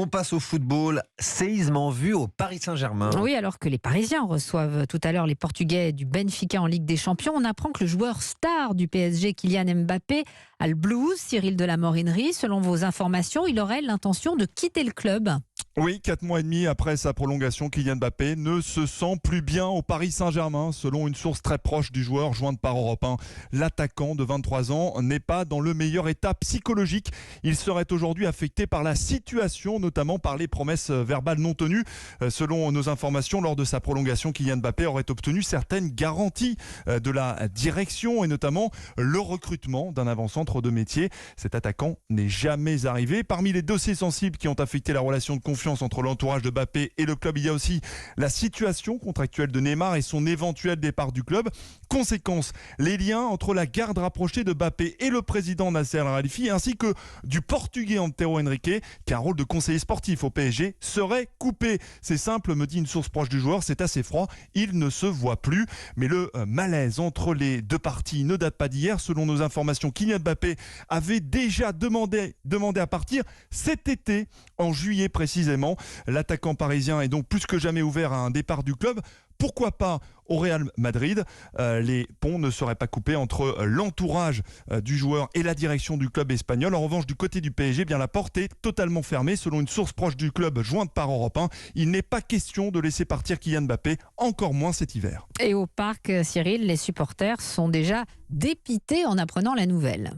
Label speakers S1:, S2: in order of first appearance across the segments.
S1: On passe au football, séisme en vue au Paris Saint-Germain.
S2: Oui, alors que les Parisiens reçoivent tout à l'heure les Portugais du Benfica en Ligue des Champions, on apprend que le joueur star du PSG, Kylian Mbappé, a le blues. Cyril de la Morinerie, selon vos informations, il aurait l'intention de quitter le club.
S3: Oui, 4 mois et demi après sa prolongation, Kylian Mbappé ne se sent plus bien au Paris Saint-Germain. Selon une source très proche du joueur, jointe par Europe 1, l'attaquant de 23 ans n'est pas dans le meilleur état psychologique. Il serait aujourd'hui affecté par la situation, notamment par les promesses verbales non tenues. Selon nos informations, lors de sa prolongation, Kylian Mbappé aurait obtenu certaines garanties de la direction et notamment le recrutement d'un avant-centre de métier. Cet attaquant n'est jamais arrivé. Parmi les dossiers sensibles qui ont affecté la relation de confiance entre l'entourage de Mbappé et le club, il y a aussi la situation contractuelle de Neymar et son éventuel départ du club. Conséquence, les liens entre la garde rapprochée de Mbappé et le président Nasser Al-Khelaifi ainsi que du portugais Antero Henrique, qui a un rôle de conseiller sportif au PSG, seraient coupés. C'est simple, me dit une source proche du joueur, c'est assez froid, ils ne se voient plus. Mais le malaise entre les deux parties ne date pas d'hier. Selon nos informations, Kylian Mbappé avait déjà demandé à partir cet été, en juillet précisément. L'attaquant parisien est donc plus que jamais ouvert à un départ du club. Pourquoi pas au Real Madrid? Les ponts ne seraient pas coupés entre l'entourage du joueur et la direction du club espagnol. En revanche, du côté du PSG, bien la porte est totalement fermée. Selon une source proche du club jointe par Europe 1, il n'est pas question de laisser partir Kylian Mbappé, encore moins cet hiver.
S2: Et au parc, Cyril, les supporters sont déjà dépités en apprenant la nouvelle.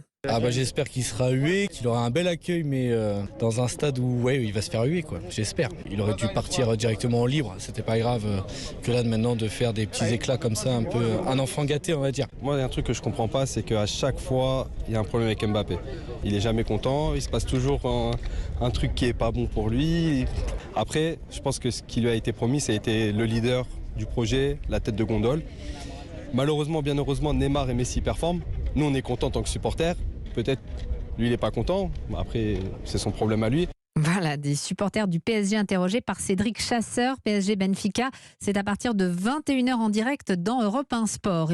S4: J'espère qu'il sera hué, qu'il aura un bel accueil, mais dans un stade où il va se faire huer, quoi. J'espère. Il aurait dû partir directement en libre. C'était pas grave que là maintenant de faire des petits éclats comme ça, un peu un enfant gâté, on va dire.
S5: Moi, il y a un truc que je comprends pas, c'est qu'à chaque fois, il y a un problème avec Mbappé. Il est jamais content. Il se passe toujours un truc qui est pas bon pour lui. Après, je pense que ce qui lui a été promis, ça a été le leader du projet, la tête de gondole. Malheureusement, bien heureusement, Neymar et Messi performent. Nous, on est contents en tant que supporters. Peut-être lui, il n'est pas content. Après, c'est son problème à lui.
S2: Voilà, des supporters du PSG interrogés par Cédric Chasseur, PSG Benfica. C'est à partir de 21h en direct dans Europe 1 Sport.